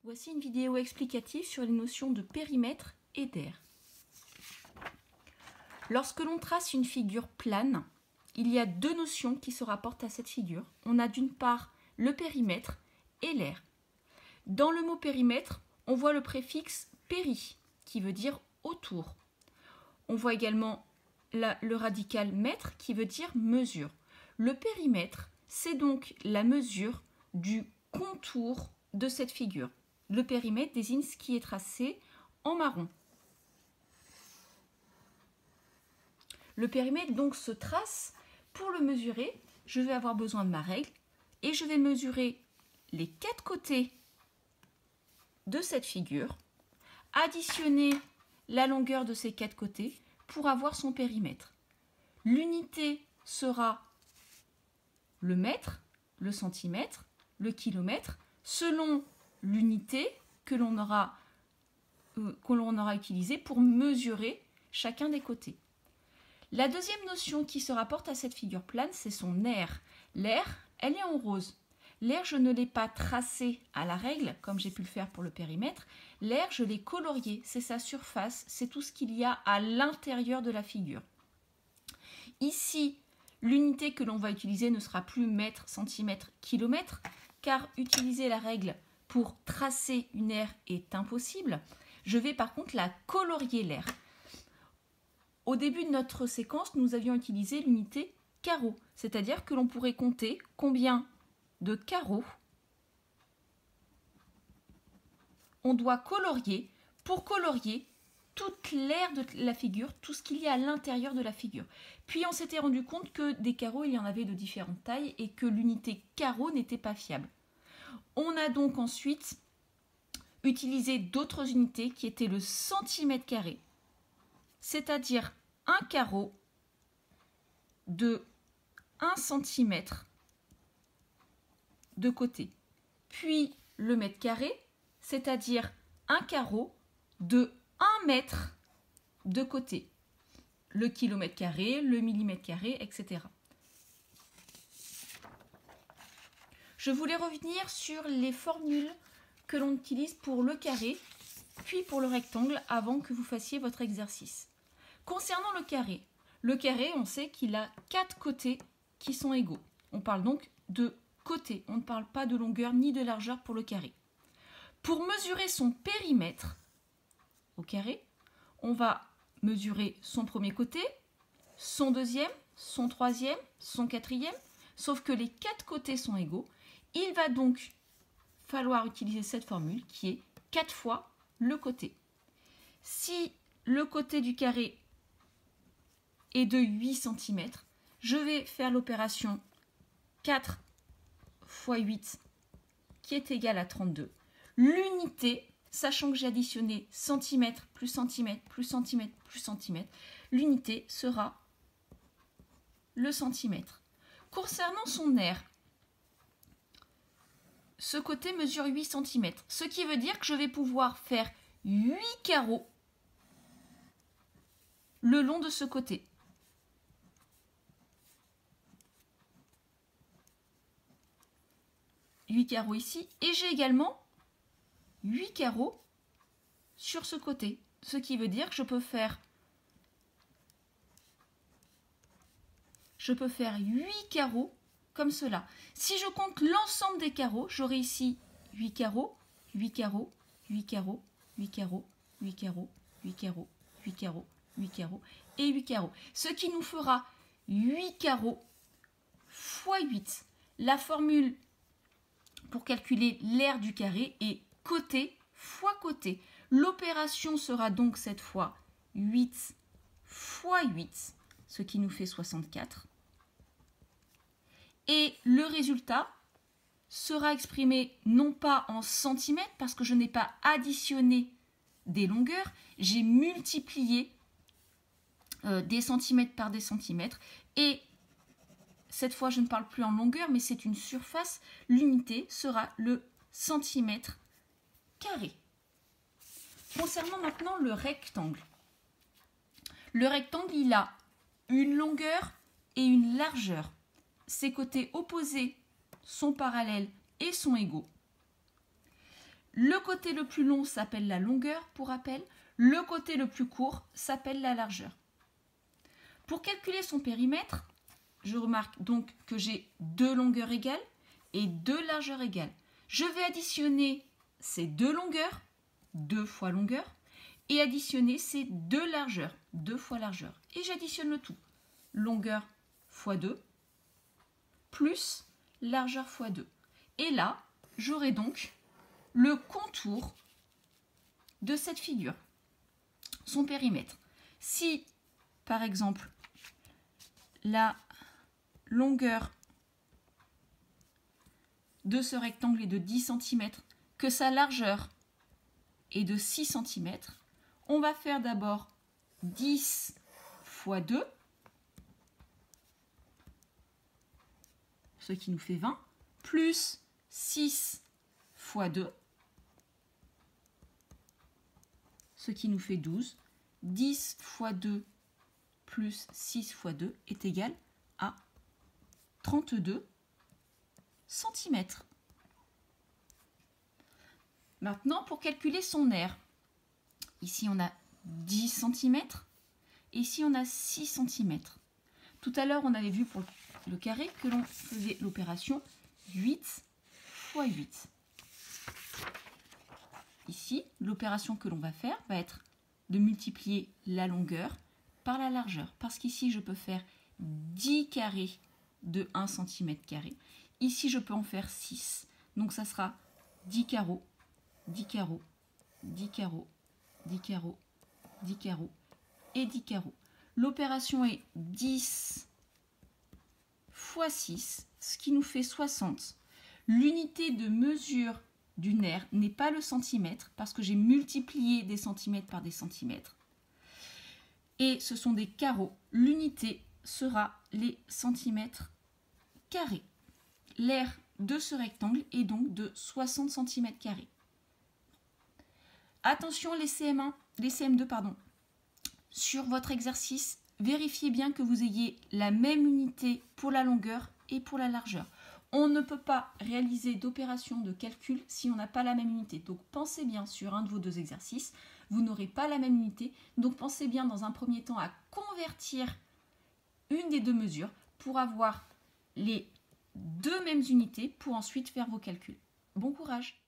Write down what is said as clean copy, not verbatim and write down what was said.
Voici une vidéo explicative sur les notions de périmètre et d'aire. Lorsque l'on trace une figure plane, il y a deux notions qui se rapportent à cette figure. On a d'une part le périmètre et l'aire. Dans le mot périmètre, on voit le préfixe péri, qui veut dire autour. On voit également le radical mètre, qui veut dire mesure. Le périmètre, c'est donc la mesure du contour de cette figure. Le périmètre désigne ce qui est tracé en marron. Le périmètre donc se trace. Pour le mesurer, je vais avoir besoin de ma règle et je vais mesurer les quatre côtés de cette figure, additionner la longueur de ces quatre côtés pour avoir son périmètre. L'unité sera le mètre, le centimètre, le kilomètre, selon l'unité que l'on aura utilisée pour mesurer chacun des côtés. La deuxième notion qui se rapporte à cette figure plane, c'est son aire. L'aire, elle est en rose. L'aire, je ne l'ai pas tracée à la règle, comme j'ai pu le faire pour le périmètre. L'aire, je l'ai coloriée, c'est sa surface, c'est tout ce qu'il y a à l'intérieur de la figure. Ici, l'unité que l'on va utiliser ne sera plus mètre, centimètre, kilomètre, car utiliser la règle pour tracer une aire est impossible. Je vais par contre la colorier l'aire. Au début de notre séquence, nous avions utilisé l'unité carreau, c'est-à-dire que l'on pourrait compter combien de carreaux on doit colorier pour colorier toute l'aire de la figure, tout ce qu'il y a à l'intérieur de la figure. Puis on s'était rendu compte que des carreaux, il y en avait de différentes tailles et que l'unité carreau n'était pas fiable. On a donc ensuite utilisé d'autres unités qui étaient le centimètre carré, c'est-à-dire un carreau de 1 cm de côté. Puis le mètre carré, c'est-à-dire un carreau de 1 mètre de côté. Le kilomètre carré, le millimètre carré, etc. Je voulais revenir sur les formules que l'on utilise pour le carré, puis pour le rectangle, avant que vous fassiez votre exercice. Concernant le carré, on sait qu'il a 4 côtés qui sont égaux. On parle donc de côtés, on ne parle pas de longueur ni de largeur pour le carré. Pour mesurer son périmètre au carré, on va mesurer son premier côté, son deuxième, son troisième, son quatrième, sauf que les 4 côtés sont égaux. Il va donc falloir utiliser cette formule qui est 4 fois le côté. Si le côté du carré est de 8 cm, je vais faire l'opération 4 fois 8 qui est égal à 32. L'unité, sachant que j'ai additionné centimètre plus centimètre plus centimètre plus centimètre, l'unité sera le centimètre. Concernant son aire, ce côté mesure 8 cm, ce qui veut dire que je vais pouvoir faire 8 carreaux le long de ce côté. 8 carreaux ici, et j'ai également 8 carreaux sur ce côté, ce qui veut dire que je peux faire 8 carreaux comme cela. Si je compte l'ensemble des carreaux, j'aurai ici 8 carreaux, 8 carreaux, 8 carreaux, 8 carreaux, 8 carreaux, 8 carreaux, 8 carreaux, 8 carreaux et 8 carreaux. Ce qui nous fera 8 carreaux fois 8. La formule pour calculer l'aire du carré est côté fois côté. L'opération sera donc cette fois 8 fois 8, ce qui nous fait 64. Et le résultat sera exprimé non pas en centimètres, parce que je n'ai pas additionné des longueurs, j'ai multiplié des centimètres par des centimètres, et cette fois je ne parle plus en longueur, mais c'est une surface, l'unité sera le centimètre carré. Concernant maintenant le rectangle, il a une longueur et une largeur. Ses côtés opposés sont parallèles et sont égaux. Le côté le plus long s'appelle la longueur, pour rappel. Le côté le plus court s'appelle la largeur. Pour calculer son périmètre, je remarque donc que j'ai 2 longueurs égales et 2 largeurs égales. Je vais additionner ces 2 longueurs, 2 fois longueur, et additionner ces 2 largeurs, 2 fois largeur. Et j'additionne le tout. Longueur fois 2, plus largeur fois 2. Et là, j'aurai donc le contour de cette figure, son périmètre. Si, par exemple, la longueur de ce rectangle est de 10 cm, que sa largeur est de 6 cm, on va faire d'abord 10 fois 2, ce qui nous fait 20, plus 6 fois 2, ce qui nous fait 12. 10 fois 2 plus 6 fois 2 est égal à 32 cm. Maintenant, pour calculer son aire, ici on a 10 cm, et ici on a 6 cm. Tout à l'heure, on avait vu pour le carré que l'on faisait l'opération 8 fois 8. Ici, l'opération que l'on va faire va être de multiplier la longueur par la largeur. Parce qu'ici, je peux faire 10 carrés de 1 cm carré. Ici, je peux en faire 6. Donc, ça sera 10 carreaux, 10 carreaux, 10 carreaux, 10 carreaux, 10 carreaux et 10 carreaux. L'opération est 10 fois 6, ce qui nous fait 60. L'unité de mesure d'une aire n'est pas le centimètre parce que j'ai multiplié des centimètres par des centimètres. Et ce sont des carreaux. L'unité sera les centimètres carrés. L'aire de ce rectangle est donc de 60 cm carrés. Attention les CM1, les CM2, pardon. Sur votre exercice, vérifiez bien que vous ayez la même unité pour la longueur et pour la largeur. On ne peut pas réaliser d'opération de calcul si on n'a pas la même unité. Donc pensez bien sur un de vos 2 exercices, vous n'aurez pas la même unité. Donc pensez bien dans un premier temps à convertir une des 2 mesures pour avoir les 2 mêmes unités pour ensuite faire vos calculs. Bon courage!